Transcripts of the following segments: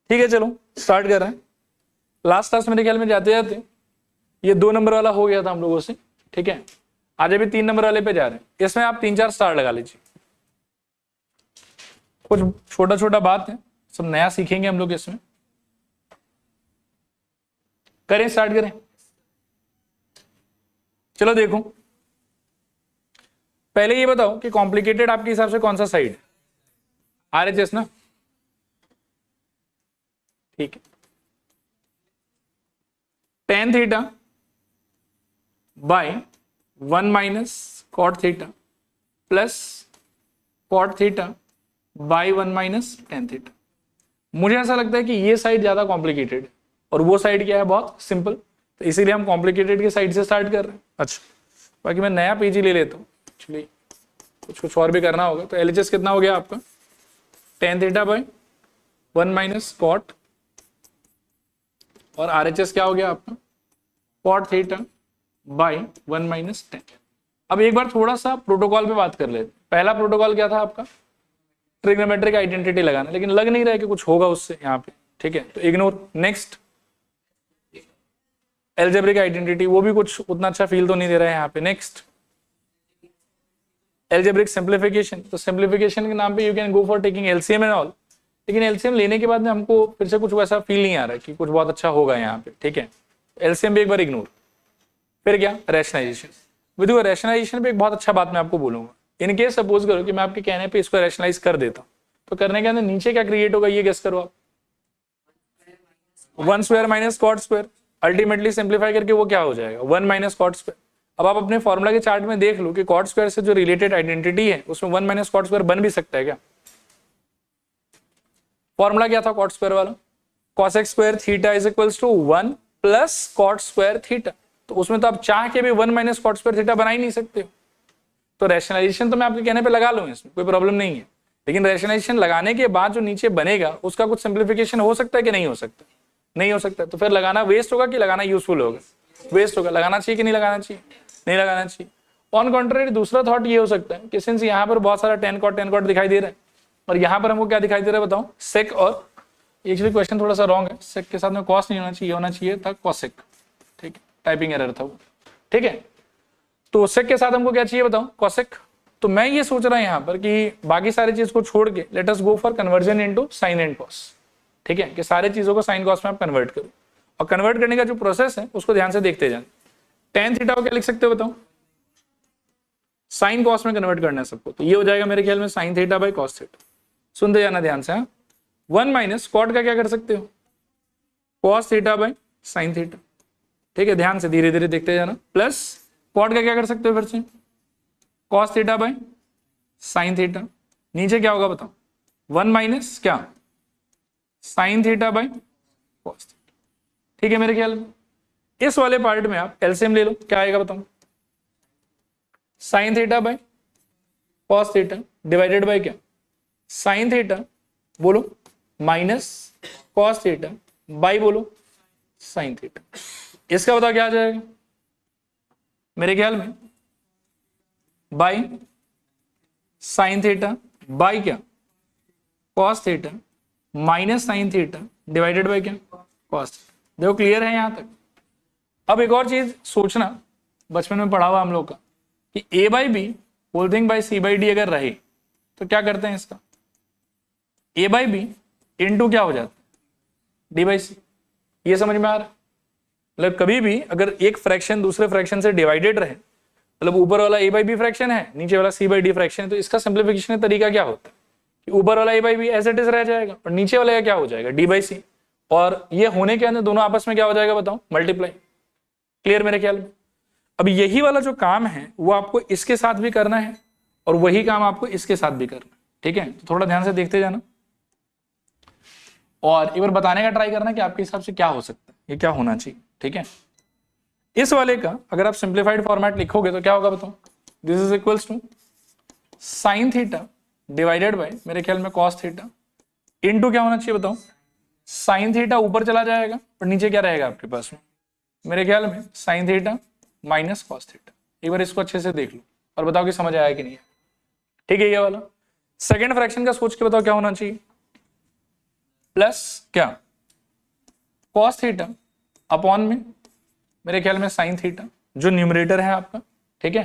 ठीक है, चलो स्टार्ट कर रहे हैं। लास्ट क्लास मेरे ख्याल में जाते जाते ये 2 नंबर वाला हो गया था हम लोगों से, ठीक है। आज अभी 3 नंबर वाले पे जा रहे हैं। इसमें आप 3-4 स्टार लगा लीजिए। कुछ छोटा छोटा बात है, सब नया सीखेंगे हम लोग इसमें। करें, स्टार्ट करें। चलो देखो, पहले ये बताओ कि कॉम्प्लिकेटेड आपके हिसाब से कौन सा साइड है? RHS ना, ठीक है। tan theta by 1 minus cot theta plus cot theta by 1 minus tan theta. मुझे ऐसा लगता है कि ये साइड ज्यादा कॉम्प्लिकेटेड है और वो साइड क्या है, बहुत सिंपल, तो इसीलिए हम कॉम्प्लिकेटेड के साइड से स्टार्ट कर रहे हैं। अच्छा, बाकी मैं नया पेज ही ले लेता हूँ, एक्चुअली कुछ और भी करना होगा। तो LHS कितना हो गया आपका? tan theta by 1 minus cot, और RHS क्या हो गया आपका? cot theta by 1 minus tan। अब एक बार थोड़ा सा प्रोटोकॉल पे बात कर लेते। पहला प्रोटोकॉल क्या था आपका? ट्रिग्नोमेट्रिक आइडेंटिटी लगाना, लेकिन लग नहीं रहा है कि कुछ होगा उससे यहाँ पे, ठीक है, तो इग्नोर। नेक्स्ट, एल्जेब्रिक आइडेंटिटी, वो भी कुछ उतना अच्छा फील तो नहीं दे रहा है यहाँ पे। नेक्स्ट, एल्जेब्रिक सिंप्लीफिकेशन, तो सिंप्लीफिकेशन के नाम पे you can go for taking LCM and all, लेकिन LCM लेने के बाद में हमको फिर से कुछ वैसा फील नहीं आ रहा है कि कुछ बहुत अच्छा होगा यहाँ पे, ठीक है। LCM भी एक बार इग्नोर। फिर क्या? रैशनलाइजेशन। विद रैशनलाइजेशन पे एक बहुत अच्छा बात मैं आपको बोलूंगा। इन केस सपोज करो कि मैं आपके कहने पे इसको रैशनलाइज कर देता हूँ, तो करने के अंदर नीचे क्या क्रिएट होगा, ये गेस करो आप। 1 square minus cot square, ultimately simplify करके वो क्या हो जाएगा? 1 माइनस cot स्क्वायर। अब आप अपने फॉर्मूला के चार्ट में देख लो कि cot स्क्वायर से जो रिलेटेड आइडेंटिटी है उसमें 1 माइनस cot स्क्वायर बन भी सकता है क्या? फॉर्मूला क्या था cot स्क्वायर वाला? cosec square theta is equals to 1 plus cot square theta. तो उसमें तो आप चाह के भी 1 माइनस cot स्क्वायर थीटा बना ही नहीं सकते हो। तो रैशनलाइजेशन तो मैं आपके कहने पे लगा लूँ, इसमें कोई प्रॉब्लम नहीं है, लेकिन रैशनलाइजेशन लगाने के बाद जो नीचे बनेगा उसका कुछ सिंप्लीफिकेशन हो सकता है कि नहीं हो सकता? नहीं हो सकता। तो फिर लगाना वेस्ट होगा कि लगाना यूजफुल होगा? वेस्ट होगा। लगाना चाहिए कि नहीं लगाना चाहिए? नहीं लगाना चाहिए। ऑन कॉन्ट्रेरी दूसरा थॉट ये हो सकता है कि सिंस यहाँ पर बहुत सारा tan cot दिखाई दे रहा है और यहाँ पर हमको क्या दिखाई दे रहा है बताओ? सेक। और एक्चुअली क्वेश्चन थोड़ा सा रॉन्ग है, सेक के साथ में कॉस नहीं होना चाहिए, होना चाहिए था कॉसेक, ठीक है, टाइपिंग एरर था वो, ठीक है। तो सेक के साथ हमको क्या चाहिए बताओ? कॉसेक। तो मैं ये सोच रहा हूं यहाँ पर कि बाकी सारी चीज को छोड़ के let us go for conversion into sine and cos, ठीक है, कि सारी चीजों को साइन कॉस में आप कन्वर्ट करो, और कन्वर्ट करने का जो प्रोसेस है उसको ध्यान से देखते जाए। tan थीटा को क्या लिख सकते हो बताओ? साइन कॉस में कन्वर्ट करना है सबको, तो ये हो जाएगा मेरे ख्याल में sin theta by cos theta. सुनते जाना ध्यान से। 1 माइनस cot का क्या कर सकते हो? cos theta by sin theta, ठीक है, ध्यान से धीरे धीरे देखते जाना। प्लस cot का क्या कर सकते हो फिर से? cos theta by sin theta. नीचे क्या होगा बताओ? 1 माइनस क्या? sin theta by cos theta, ठीक है। मेरे ख्याल में इस वाले पार्ट में आप एलसीएम ले लो, क्या आएगा बताओ? sin theta by cos theta divided by क्या? sin थीटा बोलो माइनस cos थीटा बाय बोलो sin थीटा। इसका बताओ क्या आ जाएगा? मेरे ख्याल में बाय sin थीटा बाय क्या? cos theta minus sin theta divided by क्या? cos theta. देखो क्लियर है यहां तक? अब एक और चीज सोचना, बचपन में पढ़ा हुआ हम लोग का कि a by B whole thing by C by D अगर रहे तो क्या करते हैं इसका? a बाई बी इंटू क्या हो जाता है? डी बाई सी। ये समझ में आ रहा है? मतलब कभी भी अगर एक फ्रैक्शन दूसरे फ्रैक्शन से डिवाइडेड रहे, मतलब ऊपर वाला a बाई बी फ्रैक्शन है, नीचे वाला c बाई डी फ्रैक्शन है, तो इसका सिंप्लीफिकेशन का तरीका क्या होता है कि ऊपर वाला a by B as it is रह जाएगा और नीचे वाला का क्या हो जाएगा? D by C. और ये होने के अंदर दोनों आपस में क्या हो जाएगा बताओ? मल्टीप्लाई। क्लियर मेरे ख्याल में? अब यही वाला जो काम है वो आपको इसके साथ भी करना है और वही काम आपको इसके साथ भी करना है, ठीक है। तो थोड़ा ध्यान से देखते जाना और एक बार बताने का ट्राई करना कि आपके हिसाब से क्या हो सकता है, ये क्या होना चाहिए, ठीक है। इस वाले का अगर आप सिंप्लीफाइड फॉर्मेट लिखोगे तो क्या होगा बताओ? This is equals to sine theta divided by मेरे ख्याल में कॉस थीटा इनटू क्या होना चाहिए बताओ? साइन थीटा ऊपर चला जाएगा और नीचे क्या रहेगा आपके पास में? मेरे ख्याल में sign theta minus cos theta. एक बार इसको अच्छे से देख लो और बताओ कि समझ आया कि नहीं है, ठीक है। ये वाला सेकंड फ्रैक्शन का सोच के बताओ क्या होना चाहिए? प्लस क्या कॉस थीटा अपॉन में मेरे ख्याल में साइन थीटा, जो न्यूमरेटर है आपका, ठीक है,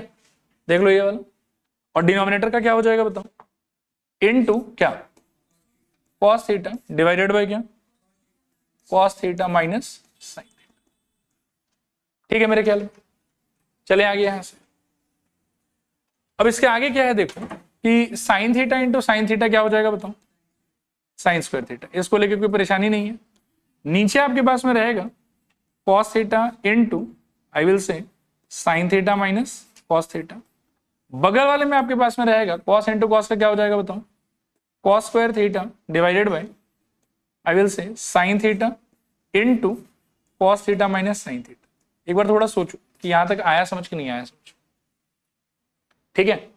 देख लो ये वाला, और डिनोमिनेटर का क्या हो जाएगा बताओ, इनटू क्या कॉस थीटा डिवाइडेड बाय क्या cos theta minus sine theta, ठीक है मेरे ख्याल में। चले आगे यहां से, अब इसके आगे क्या है देखो कि sine theta into sine theta क्या हो जाएगा बताओ, साइन स्क्वायर थीटा, इसको लेके कोई परेशानी नहीं है। नीचे आपके पास में रहेगा cos theta into I will say sign theta minus cos theta, बगल वाले में आपके पास में रहेगा कॉस इंटू कॉस का क्या हो जाएगा बताओ, cos square theta divided bye I will say sign theta into cos theta minus sine theta. एक बार थोड़ा सोचो कि यहां तक आया समझ के नहीं आया समझ, ठीक है,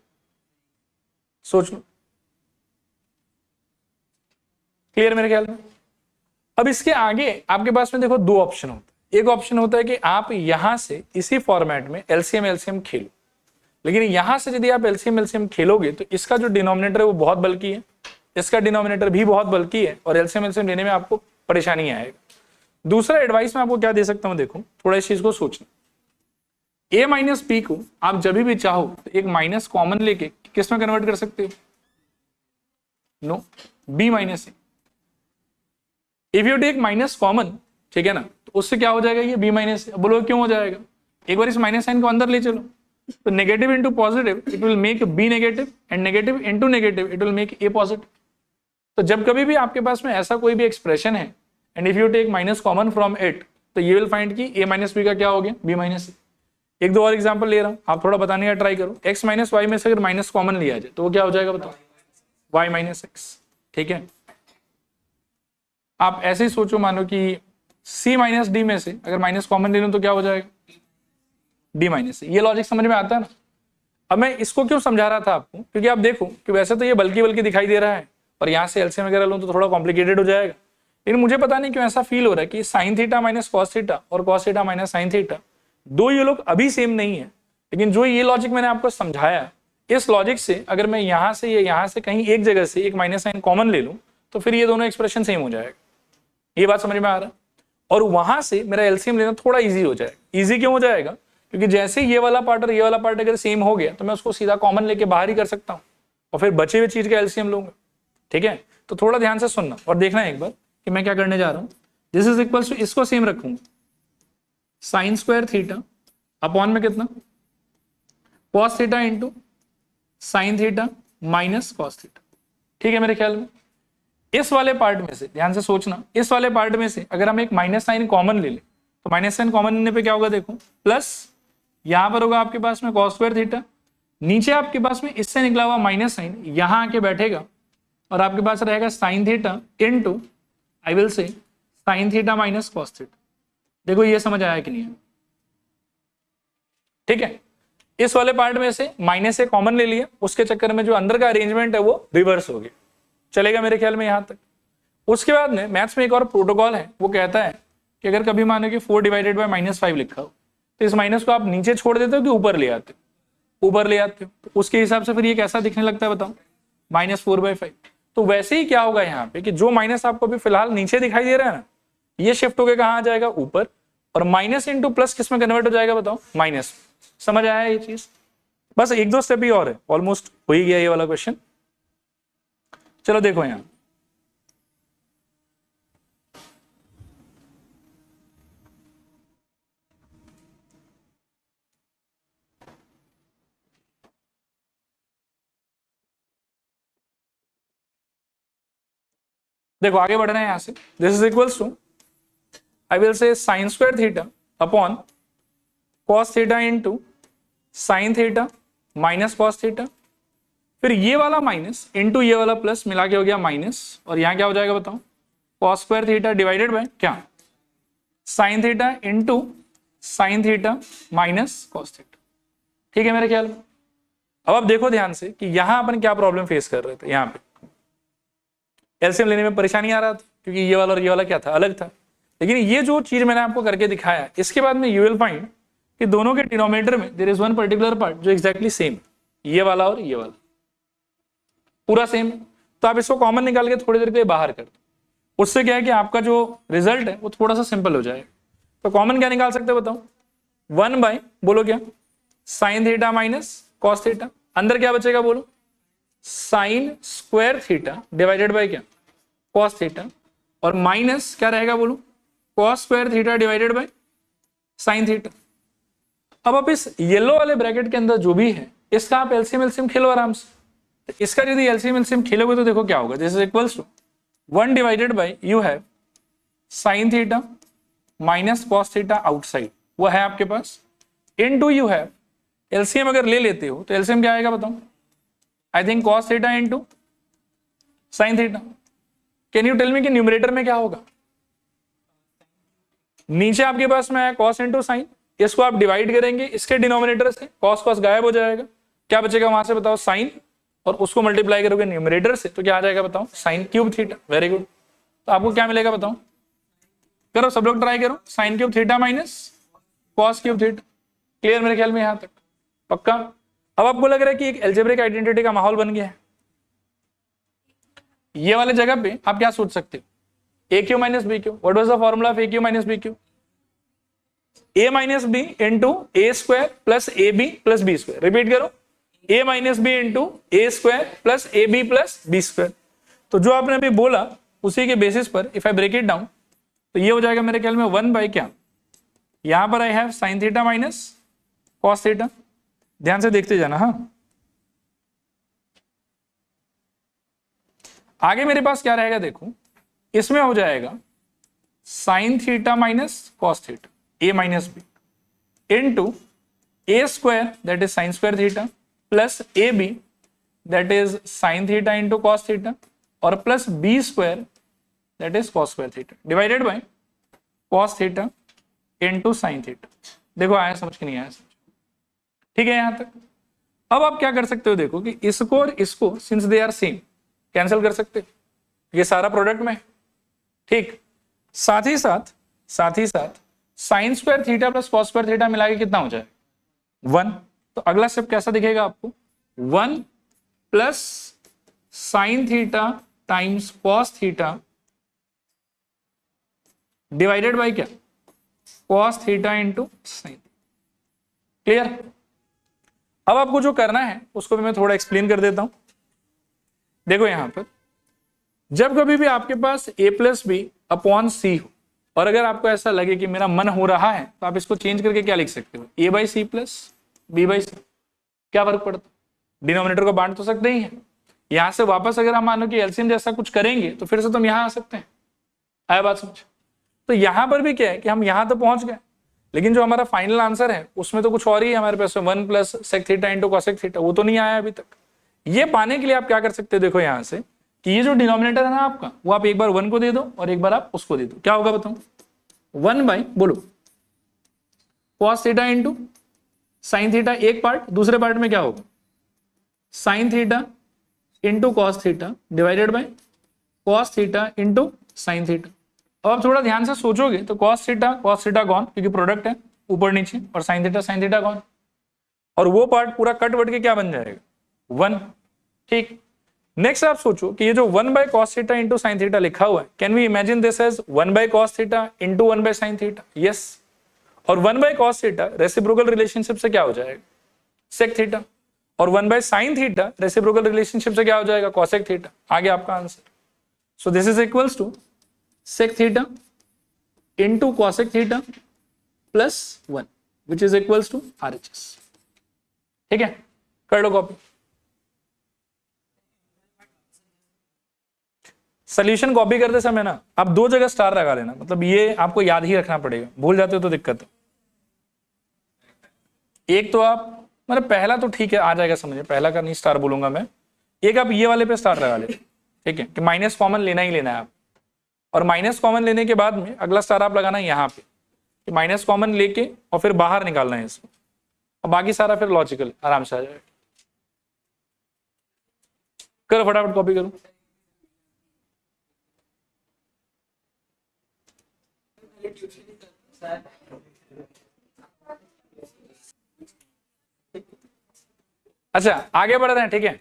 सोच लो, क्लियर मेरे ख्याल में। अब इसके आगे आपके पास में देखो दो ऑप्शन होता है, एक ऑप्शन होता है कि आप यहां से इसी फॉर्मेट में एलसीएम एलसीएम खेलो, लेकिन यहां से यदि आप एलसीएम एलसीएम खेलोगे तो इसका जो डिनोमिनेटर है वो बहुत बल्कि है, इसका डिनोमिनेटर भी बहुत बल्कि है, और एलसीएम एलसीएम लेने में आपको परेशानी आएगा। दूसरा एडवाइस मैं आपको क्या दे सकता हूं, देखो थोड़ा इस चीज को सोचना, ए माइनस बी को आप जब भी चाहो तो एक माइनस कॉमन लेके किस में कन्वर्ट कर सकते हो, no, B minus A. If you take minus common, ठीक है ना, तो उससे क्या हो जाएगा ये बी माइनस ए। बोलो क्यों हो जाएगा, एक बार इस माइनस साइन को अंदर ले चलो, तो negative into positive it will make be negative, and negative into negative it will make a positive. तो जब कभी भी आपके पास में ऐसा कोई भी एक्सप्रेशन है and if you take minus common from it, तो ये विल फाइंड कि ए माइनस बी का क्या हो गया, बी माइनस ए। एक दो और एग्जांपल ले रहा हूं, आप थोड़ा बताने का ट्राई करो। एक्स माइनस वाई में से अगर माइनस कॉमन लिया जाए तो वो क्या हो जाएगा बताओ, वाई माइनस एक्स, ठीक है। आप ऐसे ही सोचो, मानो कि सी माइनस डी में से अगर माइनस कॉमन ले लूं तो क्या हो जाएगा, डी माइनस। ये लॉजिक समझ में आता है ना। अब मैं इसको क्यों समझा रहा था आपको, क्योंकि आप देखो कि वैसे तो ये बल्कि बल्कि दिखाई दे रहा है, और यहाँ से एलसीएम वगैरह लूं तो थोड़ा कॉम्प्लिकेटेड हो जाएगा, लेकिन मुझे पता नहीं क्यों ऐसा फील हो रहा है कि sine theta minus cos theta और cos theta minus sine theta, दो ये लोग अभी सेम नहीं है, लेकिन जो ये लॉजिक मैंने आपको समझाया, इस लॉजिक से अगर मैं यहाँ से या यहाँ से कहीं एक जगह से एक माइनस साइन कॉमन ले लूं तो फिर ये दोनों एक्सप्रेशन सेम हो जाएगा। ये बात समझ में आ रहा है, और वहां से मेरा एलसीएम लेना थोड़ा ईजी हो जाएगा। ईजी क्यों हो जाएगा, क्योंकि जैसे ये वाला पार्ट और ये वाला पार्ट अगर सेम हो गया तो मैं उसको सीधा कॉमन लेके बाहर ही कर सकता हूँ, और फिर बचे हुए चीज का एलसीएम लूंगा, ठीक है। तो थोड़ा ध्यान से सुनना और देखना एक बार कि मैं क्या करने जा रहा हूँ। दिस इज इक्वल टू, इसको सेम रखूंगा, साइन स्क्वायर थीटा अपॉन में कितना, cos theta into sine theta minus cos theta, ठीक है मेरे ख्याल में। इस वाले पार्ट में से ध्यान से सोचना, इस वाले पार्ट में से अगर हम एक माइनस साइन कॉमन ले लें तो माइनस साइन कॉमन लेने पे क्या होगा देखो, प्लस यहां पर होगा आपके पास में कॉस स्क्वायर थीटा, नीचे आपके पास में इससे निकला हुआ माइनस साइन यहां आके बैठेगा, और आपके पास रहेगा sine theta into I will say sign theta minus cos theta. देखो ये समझ आया कि नहीं है, ठीक है। इस वाले पार्ट में से माइनस ए कॉमन ले लिया, उसके चक्कर में जो अंदर का अरेंजमेंट है वो रिवर्स हो गया, चलेगा मेरे ख्याल में यहां तक। उसके बाद में मैथ्स में एक और प्रोटोकॉल है, वो कहता है कि अगर कभी मानो कि 4 डिवाइडेड बाय -5 लिखा हो तो इस माइनस को आप नीचे छोड़ देते हो कि ऊपर ले आते हो, ऊपर ले आते हो, तो उसके हिसाब से फिर ये कैसा दिखने लगता है बताओ, -4/5। तो वैसे ही क्या होगा यहाँ पे कि जो माइनस आपको अभी फिलहाल नीचे दिखाई दे रहा है ना, ये शिफ्ट होकर कहाँ आ जाएगा ऊपर, और माइनस इंटू प्लस किस में कन्वर्ट हो जाएगा बताओ, माइनस। समझ आया ये चीज, बस एक दो स्टेप ही और है, ऑलमोस्ट हो ही गया ये वाला क्वेश्चन। चलो देखो यहां, देखो आगे बढ़ना है यहां से। This is equals to I will say sine square theta upon cos theta into sine theta minus cos theta, फिर ये वाला माइनस इंटू ये वाला प्लस मिला के हो गया माइनस, और यहां क्या हो जाएगा बताओ, cos square theta divided by क्या, sine theta into sine theta minus cos theta, ठीक है मेरे ख्याल में। अब देखो ध्यान से कि यहां अपन क्या प्रॉब्लम फेस कर रहे थे, यहां पे एलसीएम लेने में परेशानी आ रहा था क्योंकि ये वाला और ये वाला क्या था, अलग था। लेकिन ये जो चीज मैंने आपको करके दिखाया, इसके बाद में यू विल फाइंड कि दोनों के डिनोमिनेटर में there is one particular part जो एग्जैक्टली सेम, ये वाला और ये वाला पूरा सेम। तो आप इसको कॉमन निकाल के थोड़ी देर के लिए बाहर कर दो, उससे क्या है कि आपका जो रिजल्ट है वो थोड़ा सा सिंपल हो जाएगा। तो कॉमन क्या निकाल सकते हो बताओ, 1 बाय बोलो क्या, sine theta minus cos theta, अंदर क्या बचेगा बोलो, sign square theta divided by क्या, कॉस थीटा, और माइनस क्या रहेगा बोलो, cos square theta divided bye sine theta. अब आप इस येलो वाले ब्रैकेट के अंदर जो भी है इसका आप एलसीएम एलसीएम खेलो आराम से। तो इसका यदि एलसीएम एलसीएम खेलोगे तो देखो क्या होगा, this is equals to 1 divided by you have sine theta minus cos theta outside, वो है आपके पास, इनटू यू हैव एलसीएम अगर ले लेते हो तो एलसीएम क्या आएगा बताओ, I think cos theta into sine theta. Can you tell me कि न्यूमरेटर में क्या होगा, नीचे आपके पास में है कॉस इनटू साइन, इसको आप डिवाइड करेंगे इसके डिनोमिनेटर से, कॉस कॉस गायब हो जाएगा, क्या बचेगा वहां से बताओ साइन, और उसको मल्टीप्लाई करोगे न्यूमरेटर से तो क्या आ जाएगा बताओ, sine cube theta. Very good, तो आपको क्या मिलेगा बताओ, करो सब लोग ट्राई करो, sine cube theta minus cos cube theta. Clear मेरे ख्याल में यहां तक, पक्का। अब आपको लग रहा है कि एक एल्जेब्रिक आइडेंटिटी का माहौल बन गया है। ये वाले जगह पे आप क्या सोच सकते हो, A Q minus B Q, what was the formula of A Q minus B Q, a minus B into A square plus A B plus B square. Repeat करो, a minus B into A square plus A B plus B square. तो जो आपने अभी बोला उसी के basis पर if I break it down तो ये हो जाएगा मेरे ख्याल में 1 बाय क्या, यहां पर I have sine theta minus cos theta, ध्यान से देखते जाना। हाँ, आगे मेरे पास क्या रहेगा देखो, इसमें हो जाएगा sine theta minus cos theta a minus B into A square that is sine square theta plus A B that is sine theta into cos theta और plus B square that is cos square theta divided by cos theta into sine theta. देखो आया समझ के नहीं आया समझ, ठीक है यहां तक। अब आप क्या कर सकते हो देखो कि इसको और इसको since they are same cancel कर सकते हो, ये सारा प्रोडक्ट में, ठीक। साथ ही साथ sign square theta plus cos square theta मिला के कितना हो जाए 1। तो अगला स्टेप कैसा दिखेगा आपको, 1 plus sine theta times cos theta divided by क्या, cos theta into sine. Clear. अब आपको जो करना है उसको भी मैं थोड़ा एक्सप्लेन कर देता हूं। देखो यहां पर जब कभी भी आपके पास a प्लस बी अपॉन सी हो और अगर आपको ऐसा लगे कि मेरा मन हो रहा है तो आप इसको चेंज करके क्या लिख सकते हो, a by C plus B by C, क्या फर्क पड़ता, डिनोमिनेटर को बांट तो सकते ही हैं। यहां से वापस अगर हम मानो कि एलसीएम जैसा कुछ करेंगे तो फिर से तुम यहां आ सकते हैं, आया बात समझ। तो यहां पर भी क्या है कि हम यहां तो पहुंच गए लेकिन जो हमारा फाइनल आंसर है उसमें तो कुछ और ही है हमारे पास, 1 plus sec theta into cosec theta, वो तो नहीं आया अभी तक। ये पाने के लिए आप क्या कर सकते हो, देखो यहां से कि ये जो डिनोमिनेटर है ना आपका वो आप एक बार 1 को दे दो और एक बार आप उसको दे दो, क्या होगा बताओ, 1 बाई बोलो cos theta into sine theta एक पार्ट, दूसरे पार्ट में क्या होगा sign theta into cos theta divided by cos theta into sine theta. अब आप थोड़ा ध्यान से सोचोगे तो कॉस थीटा गॉन क्योंकि प्रोडक्ट है ऊपर नीचे, और साइन थीटा गॉन, और वो पार्ट पूरा कट वट के क्या बन जाएगा 1, ठीक। नेक्स्ट आप सोचो कि ये जो 1 by cos theta into sine theta लिखा हुआ है, can we imagine this as 1 by cos theta into 1 by sine theta, yes. और 1 by cos theta reciprocal relationship से क्या हो जाएगा सेक थीटा, और 1 by sine theta reciprocal relationship से क्या हो जाएगा कॉसेक थीटा, आ गया आपका answer. So this is equals to sec theta into cosec theta plus 1 which is equals to RHS, ठीक है, कर लो कॉपी। सोल्यूशन कॉपी करते समय ना आप 2 जगह स्टार लगा लेना, मतलब ये आपको याद ही रखना पड़ेगा, भूल जाते हो तो दिक्कत है। एक तो आप मतलब पहला तो ठीक है आ जाएगा समझे, पहला का नहीं स्टार बोलूंगा मैं, एक आप ये वाले पे स्टार लगा ले, ठीक है, कि माइनस कॉमन लेना ही लेना है आप, और माइनस कॉमन लेने के बाद में अगला स्टार आप लगाना है यहाँ पे कि माइनस कॉमन लेके और फिर बाहर निकालना है इसको, और बाकी सारा फिर लॉजिकल आराम से आ जाएगा। करो फटाफट कॉपी करो। अच्छा आगे बढ़ रहे हैं, ठीक है,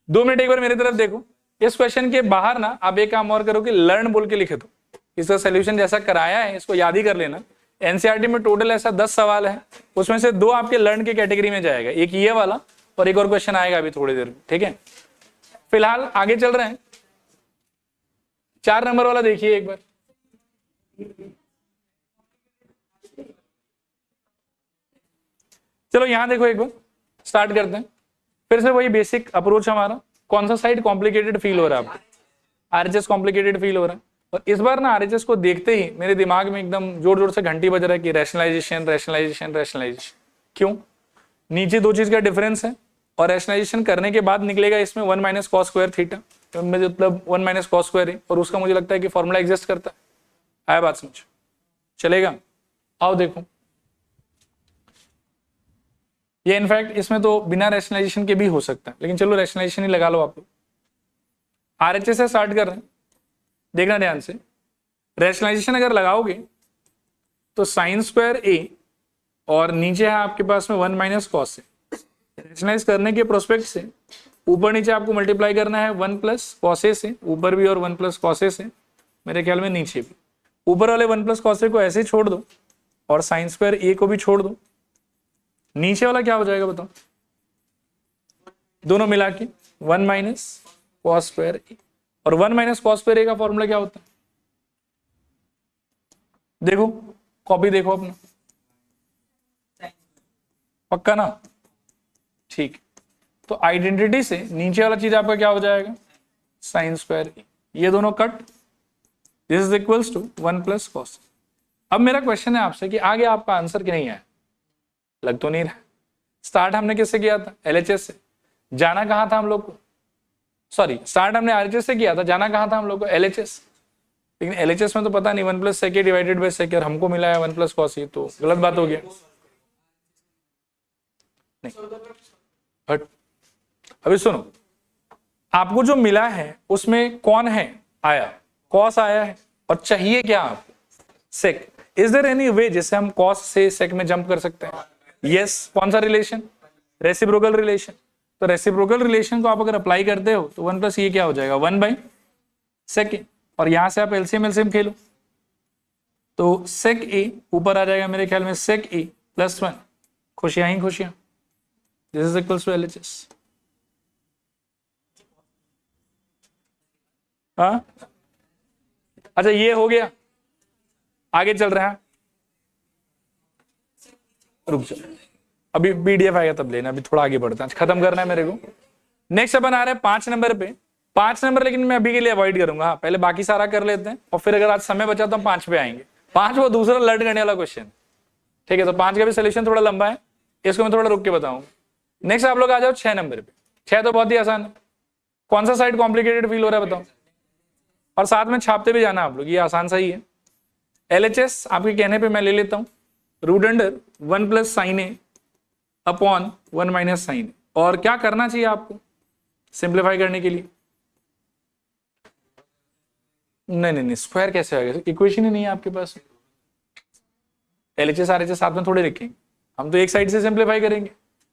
2 मिनट एक बार मेरी तरफ देखो। इस क्वेश्चन के बाहर ना आप एक काम और करो कि लर्न बोल के लिखे दो, इसका सोल्यूशन जैसा कराया है इसको याद ही कर लेना। एनसीईआरटी में टोटल ऐसा 10 सवाल है, उसमें से 2 आपके लर्न की कैटेगरी में जाएगा, एक ये वाला और एक और क्वेश्चन आएगा अभी थोड़ी देर में, ठीक है। फिलहाल आगे चल रहे हैं, 4 नंबर वाला देखिए एक बार। चलो यहां देखो एक बार, स्टार्ट करते हैं फिर से वही बेसिक अप्रोच हमारा। कौन सा साइड कॉम्प्लिकेटेड फील हो रहा है आपको? आरएचएस कॉम्प्लिकेटेड फील हो रहा है। और इस बार ना आरएचएस को देखते ही मेरे दिमाग में एकदम जोर जोर से घंटी बज रहा है कि रैशनलाइजेशन रैशनलाइजेशन रैशनलाइजेशन। क्यों? नीचे 2 चीज का डिफरेंस है और रैशनलाइजेशन करने के बाद निकलेगा इसमें 1 माइनस कॉस स्क्वायर थीटा, मतलब 1 माइनस कॉस स्क्वायर है, और उसका मुझे लगता है कि फॉर्मूला एग्जिस्ट करता है। आया बात समझ? चलेगा? आओ देखो, ये इनफैक्ट इसमें तो बिना रैशनलाइजेशन के भी हो सकता है, लेकिन चलो रैशनलाइजेशन ही लगा लो आप लोग। आरएचएस से स्टार्ट कर रहे हैं, देखना ध्यान से। रैशनलाइजेशन अगर लगाओगे तो साइन स्क्वायर ए और नीचे है आपके पास में 1 माइनस कॉस से। रैशनलाइज करने के प्रोस्पेक्ट से ऊपर नीचे आपको मल्टीप्लाई करना है 1 प्लस कॉस ए से, ऊपर भी और 1 प्लस कॉस ए से, मेरे ख्याल में नीचे भी। ऊपर वाले 1 प्लस कॉस ए को ऐसे ही छोड़ दो और साइन स्क्वायर ए को भी छोड़ दो। नीचे वाला क्या हो जाएगा बताओ? दोनों मिला के 1 माइनस कॉस स्क्वायर ए, और 1 माइनस कॉस स्क्वायर ए का फॉर्मूला क्या होता है? देखो कॉपी देखो अपना, पक्का ना? ठीक, तो आइडेंटिटी से नीचे वाला चीज आपका क्या हो जाएगा? Sine square A. ये दोनों cut, this is equals to 1 plus cos. अब मेरा क्वेश्चन है आपसे कि आगे आपका आंसर क्यों नहीं आया? लग तो नहीं रहा। स्टार्ट हमने किससे किया था? एलएचएस से। जाना कहां था हम लोग को? सॉरी, स्टार्ट हमने आरएचएस से किया था, जाना कहां था हम लोग को? एलएचएस। लेकिन एलएचएस में तो पता नहीं 1 plus sec divided by sec, और हमको मिला है 1 प्लस कॉस ए, तो गलत बात हो गया। नहीं बट अभी सुनो, आपको जो मिला है उसमें कौन है आया? कॉस आया है, और चाहिए क्या आपको? सेक। इज देयर एनी वे जिससे हम कॉस से सेक में जंप कर सकते हैं? यस। कौन सा रिलेशन? Reciprocal relation. तो रेसिप्रोकल रिलेशन को आप अगर अप्लाई करते हो तो 1 प्लस ये क्या हो जाएगा? 1 बाई सेक, और यहां से आप एलसीएम एलसीएम खेलो तो सेक ए ऊपर आ जाएगा मेरे ख्याल में सेक ए प्लस 1, खुशियां ही खुशियां। This is equals to LHS. हाँ अच्छा, ये हो गया। आगे चल रहा है, रुक जाओ, अभी पीडीएफ आएगा तब लेना, अभी थोड़ा आगे बढ़ता है, खत्म करना है मेरे को। नेक्स्ट अपन आ रहे हैं 5 नंबर पे। 5 नंबर लेकिन मैं अभी के लिए अवॉइड करूंगा। हाँ, पहले बाकी सारा कर लेते हैं और फिर अगर आज समय बचा तो हम 5 पे आएंगे। 5 वो दूसरा लर्न करने वाला क्वेश्चन, ठीक है? तो 5 का भी सोल्यूशन थोड़ा लंबा है, इसको मैं थोड़ा रुक के बताऊंगा। नेक्स्ट आप लोग आ जाओ 6 नंबर पे। 6 तो बहुत ही आसान है। कौन सा साइड कॉम्प्लिकेटेड फील हो रहा है बताओ? और साथ में छापते भी जाना आप लोग, ये आसान सा ही है। एलएचएस आपके कहने पे मैं ले लेता हूं, root under 1 plus sine A upon 1 minus sine A. और क्या करना चाहिए आपको सिंप्लीफाई करने के लिए? नहीं, स्क्वायर कैसे आएगा? इक्वेशन ही नहीं है आपके पास। एलएचएस आरएचएस साथ में थोड़े रखेंगे, हम तो एक साइड से सिंप्लीफाई करेंगे।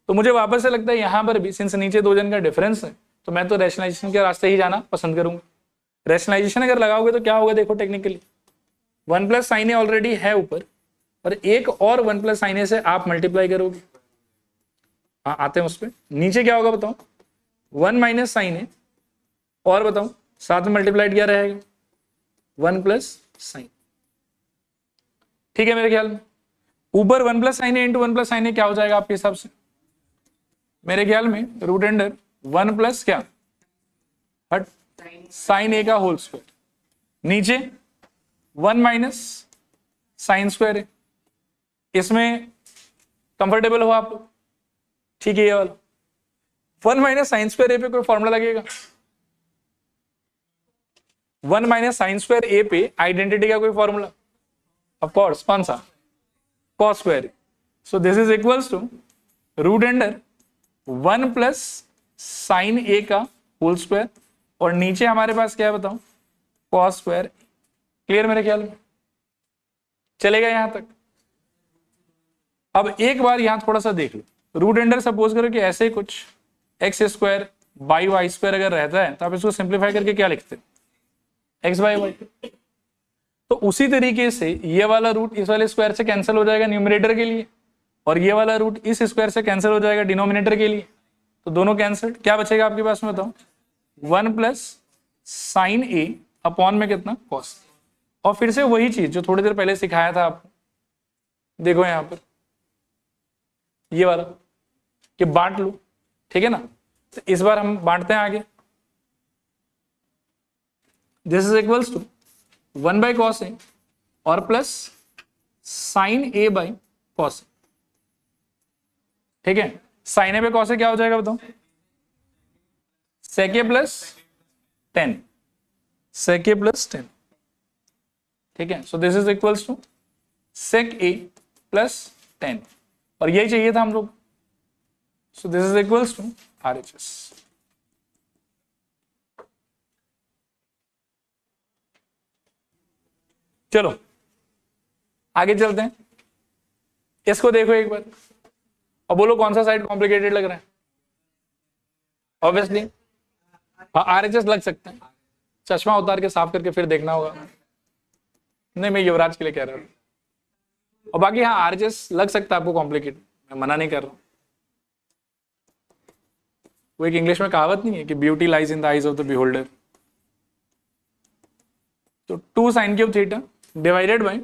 तो मुझे वापस से लगता है यहां पर भी सिंस नीचे 2 जन का डिफरेंस है, तो मैं तो रैशनलाइजेशन के रास्ते ही जाना पसंद करूंगा। रैशनलाइजेशन अगर लगाओगे तो क्या होगा देखो, टेक्निकली 1 प्लस साइन ए ऑलरेडी है ऊपर, और एक और 1 प्लस साइन ए से आप मल्टीप्लाई करोगे। हाँ, आते हैं उस पर। नीचे क्या होगा बताओ? 1 माइनस साइन ए, और बताओ साथ में मल्टीप्लाइड क्या रहेगा? 1 प्लस साइन। ठीक है, मेरे ख्याल में ऊपर 1 plus sine A into 1 plus sine ए क्या हो जाएगा आपके हिसाब से? मेरे ख्याल में रूट अंडर 1 प्लस क्या हट साइन ए का होल स्क्वायर, नीचे 1 माइनस साइन स्क्वायर है। इसमें कंफर्टेबल हो आप लोग? ठीक है, ये वाला 1 माइनस साइन स्क्वायर ए पे कोई फॉर्मूला लगेगा? 1 माइनस साइन स्क्वायर ए पे आइडेंटिटी का कोई फॉर्मूला? ऑफ कोर्स, कौन सा? Cos square. So this is equals to root under 1 plus sine A का होल स्क्वायर, और नीचे हमारे पास क्या है बताओ? Cos square. क्लियर मेरे ख्याल में? चलेगा यहां तक? अब एक बार यहां थोड़ा सा देख लो। रूट अंडर सपोज करो कि ऐसे कुछ X square by Y square अगर रहता है तो आप इसको सिंप्लीफाई करके क्या लिखते हैं, एक्स बाई वाई। तो उसी तरीके से ये वाला रूट इस वाले स्क्वायर से कैंसिल हो जाएगा न्यूमरेटर के लिए, और ये वाला रूट इस स्क्वायर से कैंसिल हो जाएगा डिनोमिनेटर के लिए। तो दोनों कैंसिल, क्या बचेगा आपके पास में बताओ, 1 प्लस साइन ए अपॉन में कितना कॉस। और फिर से वही चीज जो थोड़ी देर पहले सिखाया था आपको, देखो यहां पर ये वाला कि बांट लो, ठीक है ना। तो इस बार हम बांटते हैं आगे, this is equals to 1 by cos A और plus sine A by cos, ठीक है। Sine A by cos A क्या हो जाएगा बताओ, सेक A plus 10, sec A plus 10, ठीक है। So this is equals to sec A plus 10, और यही चाहिए था हम लोग। So this is equals to RHS। चलो आगे चलते हैं, इसको देखो एक बार और बोलो कौन सा साइड कॉम्प्लिकेटेड लग रहा है। ऑब्वियसली RHS लग सकता है, चश्मा उतार के साफ करके फिर देखना होगा। नहीं, मैं युवराज के लिए कह रहा हूं। और बाकी हाँ RHS लग सकता है आपको कॉम्प्लिकेटेड, मैं मना नहीं कर रहा हूं। वो एक इंग्लिश में कहावत नहीं है कि beauty lies in the eyes of the beholder. तो 2 sine cube theta divided by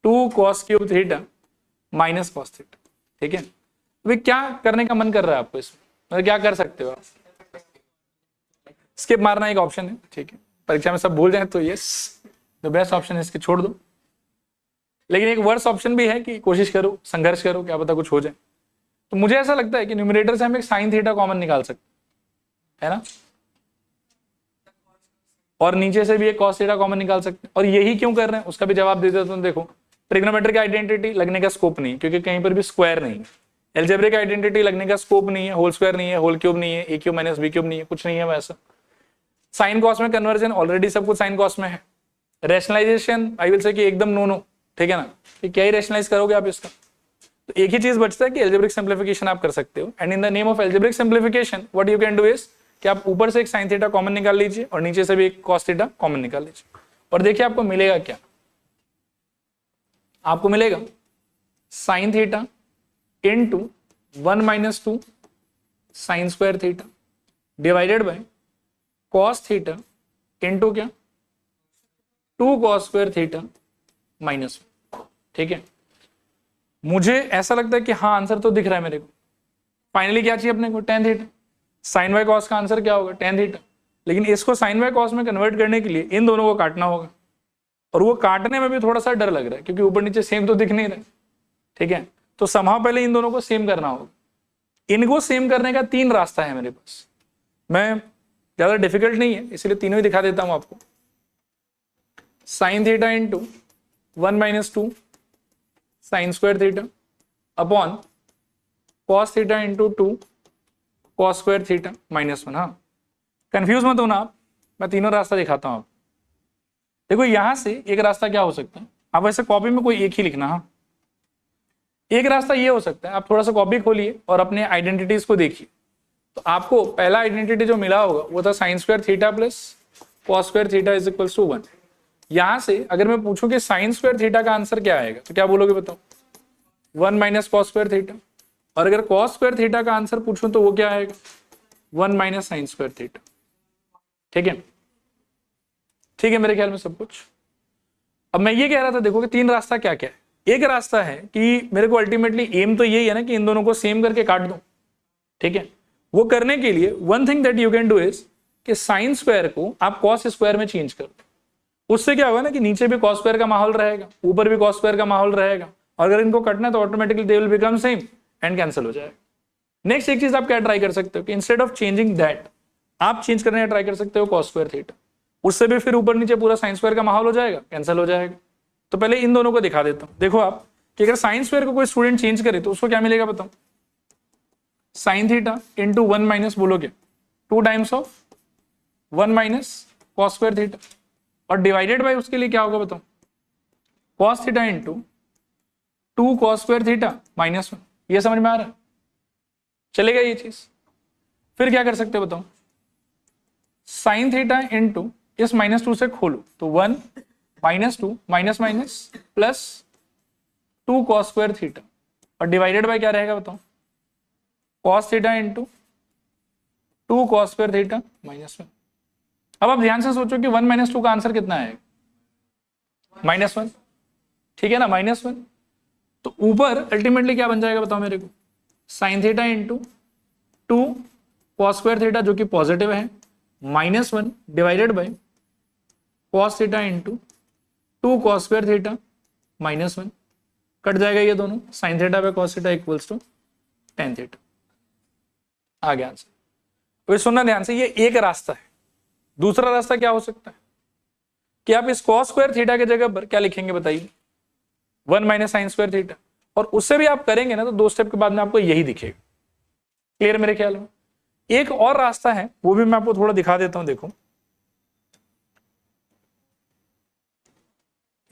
2 cos cube theta minus cos theta, ठीक है। वे क्या करने का मन कर रहा है आपको इसमें, मतलब क्या कर सकते हो आप, स्किप मारना एक ऑप्शन है, ठीक है। परीक्षा में सब भूल जाए तो यस द बेस्ट ऑप्शन है इसके छोड़ दो, लेकिन एक वर्स ऑप्शन भी है कि कोशिश करो, संघर्ष करो, क्या पता कुछ हो जाए। तो मुझे ऐसा लगता है कि न्यूमरेटर से हम एक साइन थीटा कॉमन निकाल सकते है ना, और नीचे से भी एक कॉस थीटा कॉमन निकाल सकते हैं। और यही क्यों कर रहे हैं उसका भी जवाब दे देता हूं। देखो ट्रिग्नोमेट्रिक आइडेंटिटी लगने का स्कोप नहीं है, क्योंकि कहीं पर भी स्क्वायर नहीं है। एल्जेब्रिक आइडेंटिटी लगने का स्कोप नहीं है, होल स्क्वायर नहीं है, होल क्यूब नहीं है, ए क्यूब माइनस बी क्यूब नहीं है, कुछ नहीं है वैसा। साइन कॉस में कन्वर्जन ऑलरेडी सब कुछ साइन कॉस में है। रैशनलाइजेशन आई विल से कि एकदम नो, ठीक है ना, कि क्या ही रैशनलाइज करोगे आप इसका। तो एक ही चीज बचता है कि एल्जेब्रिक सिंप्लीफिकेशन आप कर सकते हो, and in the name of algebraic simplification what you can do is कि आप ऊपर से एक साइन थीटा कॉमन निकाल लीजिए और नीचे से भी एक कॉस थीटा कॉमन निकाल लीजिए, और देखिए आपको मिलेगा क्या। आपको मिलेगा sine theta into 1 minus 2 sign square theta divided by cos theta into क्या 2 कॉस स्क्वायर थीटा माइनस, ठीक है। मुझे ऐसा लगता है कि हाँ आंसर तो दिख रहा है मेरे को। फाइनली क्या चाहिए अपने को, tan theta. Sine by cos का आंसर क्या होगा, tan थीटा। लेकिन इसको साइन बाय कॉस में कन्वर्ट करने के लिए इन दोनों को काटना होगा, और वो काटने में भी थोड़ा सा डर लग रहा है क्योंकि ऊपर नीचे सेम तो दिख नहीं रहा, ठीक है। तो समहाउ पहले इन दोनों को सेम करना होगा। इनको सेम करने का 3 रास्ता है मेरे पास, मैं ज्यादा डिफिकल्ट नहीं है इसलिए तीनों ही दिखा देता हूं आपको। Sign theta into 1 minus 2 sign square theta upon cos theta into 2 cos square theta minus 1। हाँ कंफ्यूज मत होना आप, मैं तीनों रास्ता दिखाता हूं आप। देखो यहां से एक रास्ता क्या हो सकता है, आप वैसे कॉपी में कोई एक ही लिखना। हाँ एक रास्ता ये हो सकता है, आप थोड़ा सा कॉपी खोलिए और अपने आइडेंटिटीज को देखिए। तो आपको पहला आइडेंटिटी जो मिला होगा वो था sine square theta plus cos square theta is equals to 1। यहां से अगर मैं पूछूं कि साइन स्क्वायर थीटा का आंसर क्या आएगा तो क्या बोलोगे बताओ, 1 माइनस कॉस स्क्वायर थीटा। और अगर कॉस स्क्वायर थीटा का आंसर पूछूं तो वो क्या आएगा, 1 माइनस साइन स्क्वायर थीटा, ठीक है। ठीक है मेरे ख्याल में सब कुछ। अब मैं ये कह रहा था देखो कि 3 रास्ता क्या क्या है। एक रास्ता है कि मेरे को अल्टीमेटली एम तो यही है ना कि इन दोनों को सेम करके काट दूं, ठीक है। वो करने के लिए one thing that you can do is कि साइन स्क्वायर को आप कॉस स्क्वायर में चेंज कर दो। उससे क्या होगा ना कि नीचे भी कॉस स्क्वायर का माहौल रहेगा, ऊपर भी कॉस स्क्वायर का माहौल रहेगा, और अगर इनको कटना है तो automatically they will become same and cancel हो जाएगा। नेक्स्ट एक चीज आप क्या ट्राई कर सकते हो कि इंस्टेड ऑफ चेंजिंग दैट आप चेंज करने का ट्राई कर सकते हो कॉस स्क्वायर थीटा। उससे भी फिर ऊपर नीचे पूरा साइन स्क्वायर का माहौल हो जाएगा, कैंसिल हो जाएगा। तो पहले इन दोनों को दिखा देता हूं। देखो आप कि अगर साइन स्क्वायर को कोई स्टूडेंट चेंज करे तो उसको क्या मिलेगा बताओ, साइन थीटा इंटू 1 माइनस बोलोगे 2 times of 1 minus cos square theta, और डिवाइडेड बाय उसके लिए क्या होगा बताओ, cos theta into 2 cos square theta minus 1। ये समझ में आ रहा है, चलेगा ये चीज। फिर क्या कर सकते हो बताओ, साइन थीटा इंटू इस -2 से खोलो तो 1 -2 minus minus plus 2 cos square theta और डिवाइडेड बाय क्या रहेगा बताओ, cos theta into 2 cos square theta -1। अब आप ध्यान से सोचो कि 1 - 2 का आंसर कितना है, -1, ठीक है ना, -1। तो ऊपर अल्टीमेटली क्या बन जाएगा बताओ मेरे को, sine theta into 2 cos square theta जो कि पॉजिटिव है -1 divided by cos theta into 2 cos square theta -1, cut जाएगा ये दोनों, sine theta by cos theta equals to tan theta, आ गया आंसर। तो सुनना ध्यान से, ये एक रास्ता है। दूसरा रास्ता क्या हो सकता है कि आप इस कॉस स्क्वायर थीटा के जगह पर क्या लिखेंगे बताइए, 1 माइनस साइन स्क्वायर थीटा, और उससे भी आप करेंगे ना तो 2 स्टेप के बाद में आपको यही दिखेगा। क्लियर मेरे ख्याल में। एक और रास्ता है, वो भी मैं आपको थोड़ा दिखा देता हूं। देखो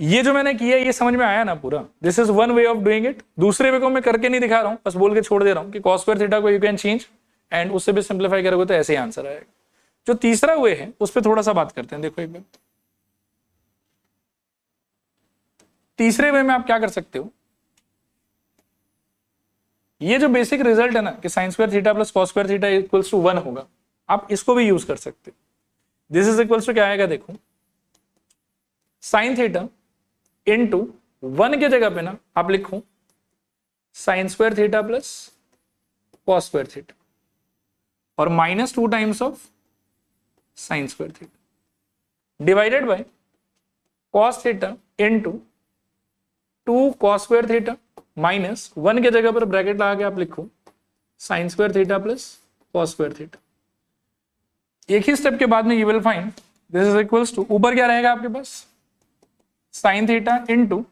ये जो मैंने किया ये समझ में आया ना पूरा, this is one way of doing it. दूसरे वे को मैं करके नहीं दिखा रहा हूं, बस बोल के छोड़ दे रहा हूं कि कॉस स्क्वायर थीटा को यू कैन चेंज एंड उससे भी सिंप्लीफाई करोगे तो ऐसे ही आंसर आएगा। जो तीसरा वे है उस पर थोड़ा सा बात करते हैं। देखो एक बार, तीसरे वे में आप क्या कर सकते हो, ये जो बेसिक रिजल्ट है ना कि sine square theta plus cos square theta equals to 1 होगा, आप इसको भी यूज कर सकते हो। दिस इज इक्वल्स टू क्या आएगा देखो, साइन थीटा इंटू 1 के जगह पे ना आप लिखो sine square theta plus cos square theta और -2 times of sine square theta divided by cos theta into 2 cos square theta -1 के जगह पर ब्रैकेट लगा के आप लिखो sine square theta plus cos square theta. एक ही स्टेप के बाद में you will find this is equals to, ऊपर क्या रहेगा आपके पास, sine theta into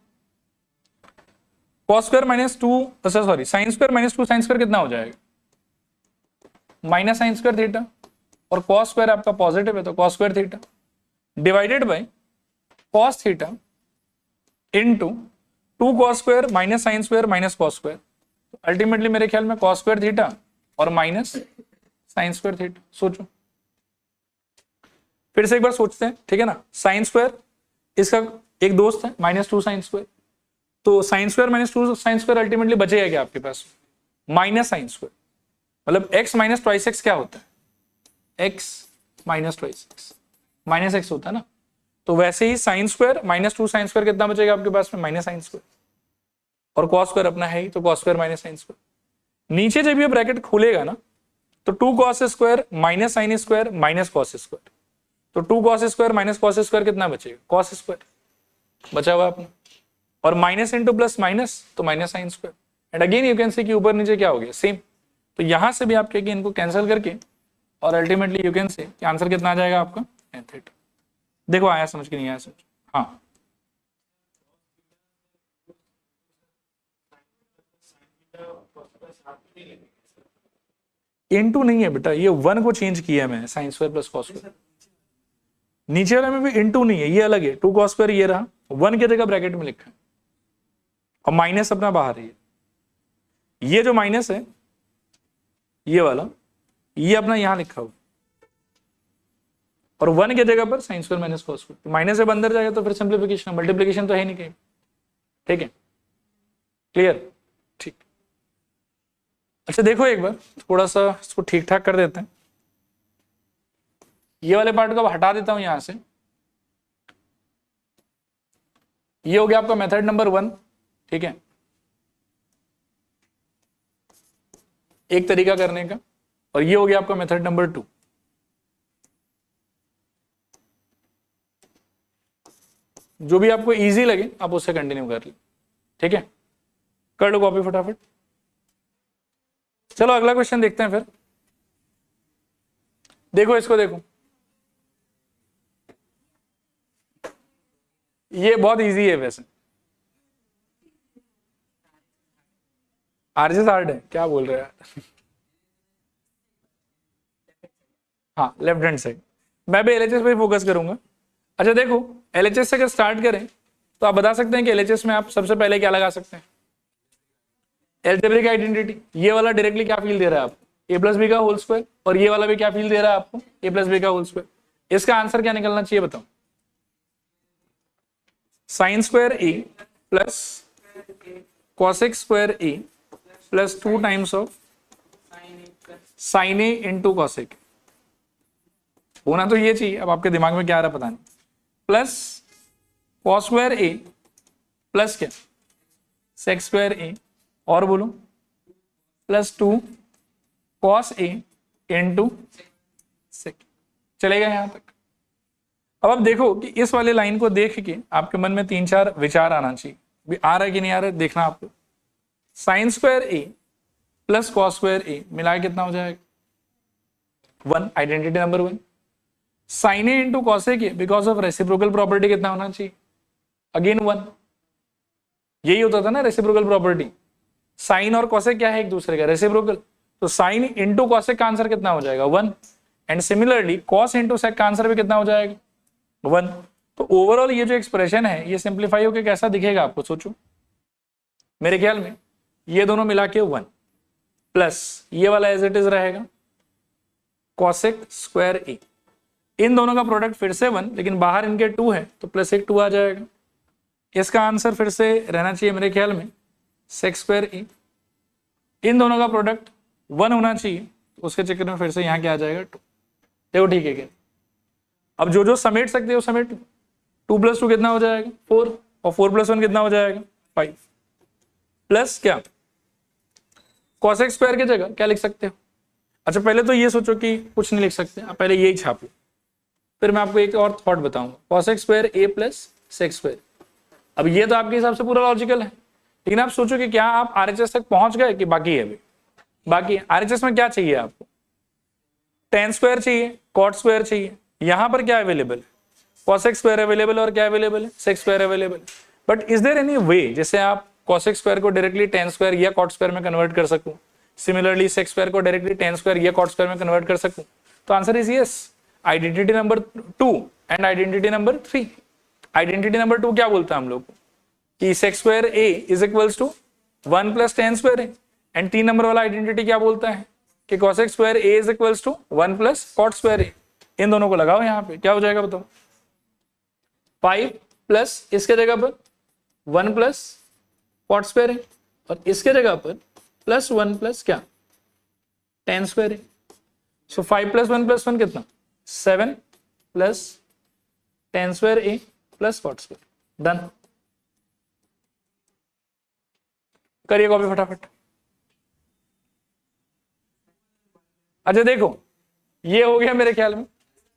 cos square -2, sorry sine square -2 sine square कितना हो जाएगा, माइनस साइन स्क्वायर थीटा, और कॉस स्क्वायर आपका पॉजिटिव है तो cos square theta divided by cos theta into 2 cos square minus sine square minus cos square. Ultimately मेरे ख्याल में कॉस स्क्वायर थीटा और माइनस साइन स्क्वायर थीटा। सोचो फिर से एक बार सोचते हैं, ठीक है ना। साइन स्क्वायर इसका एक दोस्त है -2 साइन स्क्वायर, तो sine square -2 sine square ultimately बचेगा क्या आपके पास, माइनस साइन स्क्वायर, मतलब x माइनस ट्वाइस एक्स क्या होता है, x minus twice x minus x होता है ना। तो वैसे ही साइन स्क्वायर -2 साइन स्क्वायर कितना बचेगा आपके पास में, माइनस साइन स्क्वायर, और कॉस स्क्वायर अपना है ही तो cos square minus sine square. नीचे जब ये ब्रैकेट खुलेगा ना तो 2 cos square minus sine square minus cos square, तो 2 cos square minus cos square कितना बचेगा, कॉस स्क्वायर बचा हुआ अपना, और माइनस इंटू प्लस माइनस तो minus sine square, and again you can see कि ऊपर नीचे क्या हो गया सेम। तो यहां से भी आप कहेंगे इनको कैंसिल करके और अल्टीमेटली यू कैन से कि आंसर कितना आ जाएगा आपका tan थीटा। देखो आया समझ के नहीं आया समझ, हाँ इनटू नहीं है बेटा, ये 1 को चेंज किया मैंने, sine square plus cos square. नीचे वाले में भी इनटू नहीं है, ये अलग है, 2 कॉस स्क्वायर ये रहा, 1 की जगह ब्रैकेट में लिखा है और माइनस अपना बाहर है। ये जो माइनस है ये वाला, ये अपना यहां लिखा हुआ, और 1 की जगह पर sine square minus cos square, minus जब अंदर जाएगा तो फिर सिंप्लीफिकेशन, मल्टीप्लीकेशन तो है नहीं कहीं, ठीक है, क्लियर, ठीक। अच्छा देखो एक बार थोड़ा सा इसको ठीक ठाक कर देते हैं, ये वाले पार्ट को हटा देता हूं यहां से। ये हो गया आपका मेथड नंबर 1, ठीक है, एक तरीका करने का, और ये हो गया आपका मेथड नंबर 2। जो भी आपको इजी लगे आप उससे कंटिन्यू कर लो, ठीक है, कर लो कॉपी फटाफट। चलो अगला क्वेश्चन देखते हैं फिर। देखो इसको, देखो ये बहुत इजी है वैसे, आरजेस हार्ड है, क्या बोल रहे हैं हाँ लेफ्ट हैंड साइड, मैं भी एलएचएस पे फोकस करूंगा। अच्छा देखो एलएचएस से अगर स्टार्ट करें तो आप बता सकते हैं कि एलएचएस में आप सबसे पहले क्या लगा सकते हैं, एल्जेब्रिक आइडेंटिटी। ये वाला डायरेक्टली क्या फील दे रहा है आपको, ए प्लस बी का होल स्क्वायर, और ये वाला भी क्या फील्ड दे रहा है आपको, ए प्लस बी का होल स्क्वायर। इसका आंसर क्या निकलना चाहिए बताओ, sign square A plus cosec square A plus 2 times of sign A into cosec. होना तो ये चाहिए, अब आपके दिमाग में क्या आ रहा पता नहीं, plus cos square A plus क्या सेक स्क्वायर ए, और बोलो plus 2 cos A into sec. चलेगा यहां तक। अब आप देखो कि इस वाले लाइन को देख के आपके मन में 3-4 विचार आना चाहिए, भी आ रहा है कि नहीं आ रहा है देखना आपको। Sine square A plus cos square A मिला कितना हो जाएगा 1, identity number 1। Sine A into cosec A because of reciprocal property कितना होना चाहिए, अगेन 1। यही होता था ना रेसिप्रोकल प्रॉपर्टी, साइन और कॉसेक क्या है एक दूसरे का रेसिप्रोकल, तो साइन इंटू कॉसेक का आंसर कितना हो जाएगा 1, and similarly cos into sec का आंसर भी कितना हो जाएगा 1। तो ओवरऑल ये जो एक्सप्रेशन है ये सिंप्लीफाई होकर कैसा दिखेगा आपको सोचो, मेरे ख्याल में ये दोनों मिला के 1 प्लस ये वाला एज इट इज रहेगा कॉसेक स्क्वायर ए, इन दोनों का प्रोडक्ट फिर से 1, लेकिन बाहर इनके 2 है तो प्लस एक 2 आ जाएगा। इसका आंसर फिर से रहना चाहिए मेरे ख्याल में सेक स्क्वायर ए, इन दोनों का प्रोडक्ट 1 होना चाहिए, उसके चक्कर में फिर से यहाँ क्या आ जाएगा 2। देखो ठीक है क्या, अब जो जो समेट सकते हो समेट, 2 + 2 कितना हो जाएगा 4, और 4 + 1 कितना हो जाएगा 5, प्लस क्या कॉसेक स्क्वायर की जगह क्या लिख सकते हो। अच्छा पहले तो ये सोचो कि कुछ नहीं लिख सकते, आप पहले यही छापो, फिर मैं आपको एक और थॉट बताऊंगा, cosec square A plus sec square. अब ये तो आपके हिसाब से पूरा लॉजिकल है, लेकिन आप सोचो कि क्या आप आरएचएस तक पहुंच गए कि बाकी है अभी, बाकी आरएचएस में क्या चाहिए आपको, tan स्क्वायर चाहिए, कॉट स्क्वायर चाहिए, यहां पर क्या अवेलेबल है कॉसेक स्क्वायर अवेलेबल, और क्या अवेलेबल है sec square available. But is there any way जैसे आप कॉसेक स्क्वायर को डायरेक्टली tan स्क्वायर या कॉट स्क्वायर में कन्वर्ट कर सकूं, सिमिलरली सेक स्क्वायर को डायरेक्टली tan स्क्वायर या कॉट स्क्वायर में कन्वर्ट कर सकूं, तो answer is yes. Identity number 2 and identity number 3। Identity number 2 क्या बोलता है हम लोग को कि sec square A is equals to 1 + tan square A, and 3 number वाला आइडेंटिटी क्या बोलता है कि cosec square A is equals to 1 + cot square A. इन दोनों को लगाओ यहाँ पे क्या हो जाएगा बताओ, 5 प्लस इसके जगह पर 1 + cot स्क्वायर ए, और इसके जगह पर +1 + क्या tan स्क्वायर ए। सो 5 + 1 + 1 कितना 7 plus tan square A plus cot square. Done, करिए कॉपी फटाफट। अच्छा देखो ये हो गया मेरे ख्याल में,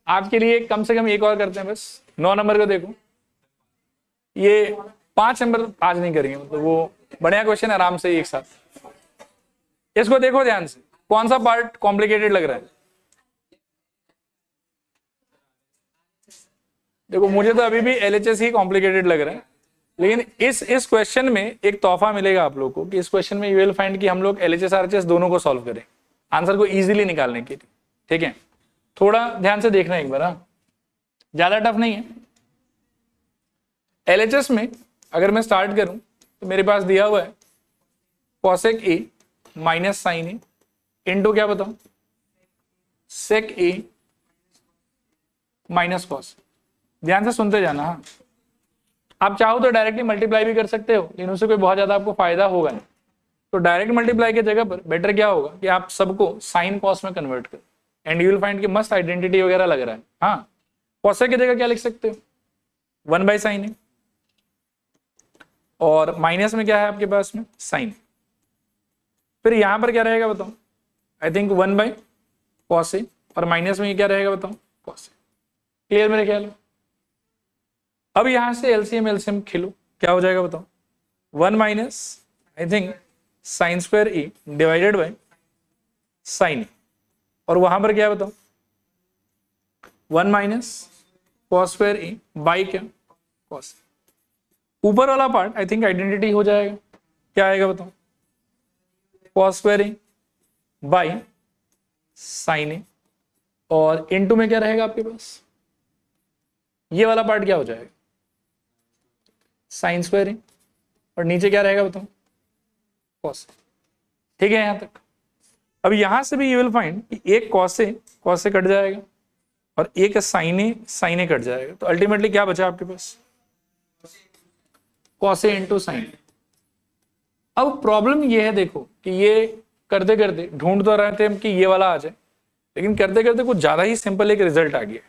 आपके लिए कम से कम एक और करते हैं बस। 9 नंबर को देखो, ये 5 नंबर आज नहीं करेंगे, मतलब वो बढ़िया क्वेश्चन आराम से एक साथ। इसको देखो ध्यान से, कौन सा पार्ट कॉम्प्लिकेटेड लग रहा है। देखो मुझे तो अभी भी एलएचएस ही कॉम्प्लिकेटेड लग रहा है, लेकिन इस क्वेश्चन में एक तोहफा मिलेगा आप लोगों को कि इस क्वेश्चन में यू विल फाइंड कि हम लोग एलएचएस आरएचएस दोनों को सॉल्व करें आंसर को इजीली निकालने के लिए। ठीक है, थोड़ा ध्यान से देखना एक बार, हाँ ज्यादा टफ नहीं है। एलएचएस में अगर मैं स्टार्ट करूं तो मेरे पास दिया हुआ है cosec A minus sine A into क्या बताऊं सेक ए माइनस कॉस। ध्यान से सुनते जाना। हाँ आप चाहो तो डायरेक्टली मल्टीप्लाई भी कर सकते हो, लेकिन उससे कोई बहुत ज्यादा आपको फायदा होगा नहीं। तो डायरेक्ट मल्टीप्लाई की जगह पर बेटर क्या होगा कि आप सबको साइन कॉस में कन्वर्ट करो, एंड यू विल फाइंड कि मस्त आइडेंटिटी वगैरह लग रहा है। हाँ कॉसेक की जगह क्या लिख सकते हो 1/sin ए, और माइनस में क्या है आपके पास में साइन, फिर यहां पर क्या रहेगा बताओ, आई थिंक 1/cos ए, और माइनस में ये क्या रहेगा बताओ cos ए। क्लियर मेरे ख्याल में। अब यहां से एलसीएम खिलो, क्या हो जाएगा बताओ 1 - I think sign square A divided by sine, और वहां पर क्या बताओ 1 - cos स्क्वायर ए बाई क्या cos। ऊपर वाला पार्ट आई थिंक आइडेंटिटी हो जाएगा, क्या आएगा बताओ cos square A by sine A, और इनटू में क्या रहेगा आपके पास ये वाला पार्ट क्या हो जाएगा साइन स्क्वायर ए, और नीचे क्या रहेगा बताओ cos। ठीक है यहां तक। अब यहां से भी यू विल फाइंड कि एक कॉस से कट जाएगा और एक साइन ए कट जाएगा, तो अल्टीमेटली क्या बचा आपके पास, कॉस ए इंटू साइन। अब प्रॉब्लम ये है, देखो कि ये करते करते ढूंढ तो रहे थे हम कि ये वाला आ जाए, लेकिन करते करते कुछ ज्यादा ही सिंपल एक रिजल्ट आ गया।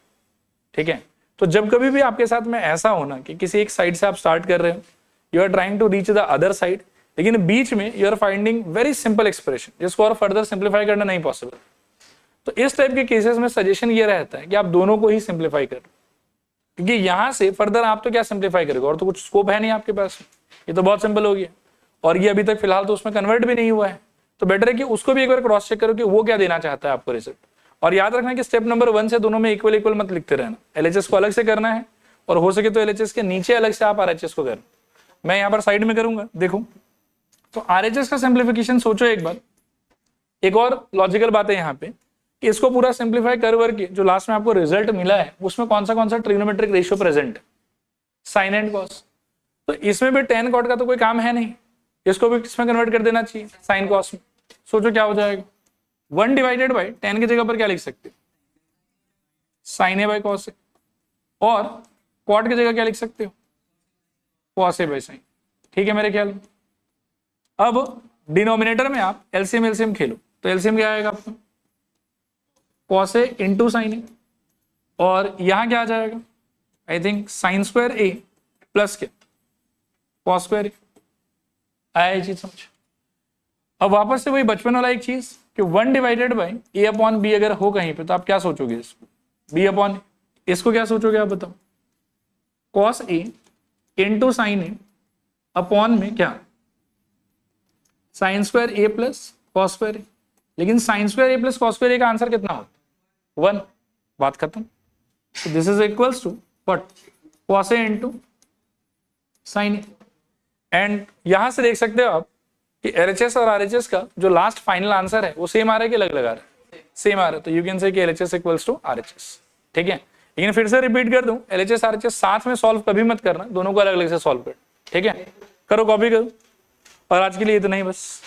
ठीक है, तो जब कभी भी आपके साथ में ऐसा होना कि किसी एक साइड से आप स्टार्ट कर रहे हो, you are trying to reach the other side, लेकिन बीच में you are finding very simple expression जिसको और फर्दर सिंप्लीफाई करना नहीं पॉसिबल, तो इस टाइप के केसेस में सजेशन ये रहता है कि आप दोनों को ही सिंप्लीफाई करो, क्योंकि यहां से फर्दर आप तो क्या सिंप्लीफाई करोगे, और तो कुछ स्कोप है नहीं आपके पास, ये तो बहुत सिंपल हो गया, और ये अभी तक फिलहाल तो उसमें कन्वर्ट भी नहीं हुआ है, तो बेटर है कि उसको भी एक बार क्रॉस चेक करो कि वो क्या देना चाहता है आपको रिजल्ट। और याद रखना कि स्टेप नंबर 1 से दोनों में इक्वल इक्वल मत लिखते रहना, एलएचएस को अलग से करना है और हो सके तो एलएचएस के नीचे अलग से आप आरएचएस को करना। मैं यहाँ पर साइड में करूंगा, देखो तो आरएचएस का सिंप्लीफिकेशन सोचो एक बार। एक और लॉजिकल बात है यहाँ पे कि इसको पूरा सिंप्लीफाई कर करके जो लास्ट में आपको रिजल्ट मिला है उसमें कौन सा ट्रिग्नोमेट्रिक रेशियो प्रेजेंट है, साइन एंड कॉस, तो इसमें भी टेन कॉट का तो कोई काम है नहीं, इसको भी किसमें कन्वर्ट कर देना चाहिए, साइन कॉस में। सोचो क्या हो जाएगा, 1 डिवाइडेड बाई 10 की जगह पर क्या लिख सकते हो, sign A by cos A, और कॉट की जगह क्या लिख सकते हो, कॉस ए बाई साइन। ठीक है मेरे ख्याल में। अब डिनोमिनेटर में आप एलसीएम खेलो, तो एलसीएम क्या आएगा आपका, cos A into sine A, और यहां क्या आ जाएगा, I think sign square A plus क्या, कॉस स्क्वायर ए। आया ये चीज समझ। अब वापस से वही बचपन वाला एक चीज कि 1 divided by A upon B अगर हो कहीं पे तो आप क्या सोचोगे, इसको बी अपॉन, इसको क्या सोचोगे आप बताओ, cos A into sine A upon में क्या, sine square A plus cos square A. लेकिन sine square A plus cos square A का आंसर कितना होता है, 1, बात खत्म। तो this is equals to what, cos A into sine A. And यहां से देख सकते हो आप कि एलएचएस और आरएचएस का जो लास्ट फाइनल आंसर है वो सेम आ रहा है कि अलग अलग आ रहा है, सेम आ रहा है, तो यू कैन से कि एलएचएस इक्वल्स टू आरएचएस। ठीक है, लेकिन फिर से रिपीट कर दूं, एलएचएस आरएचएस साथ में सॉल्व कभी मत करना, दोनों को अलग अलग से सॉल्व कर। ठीक है, करो, कॉपी करो, और आज के लिए इतना ही बस।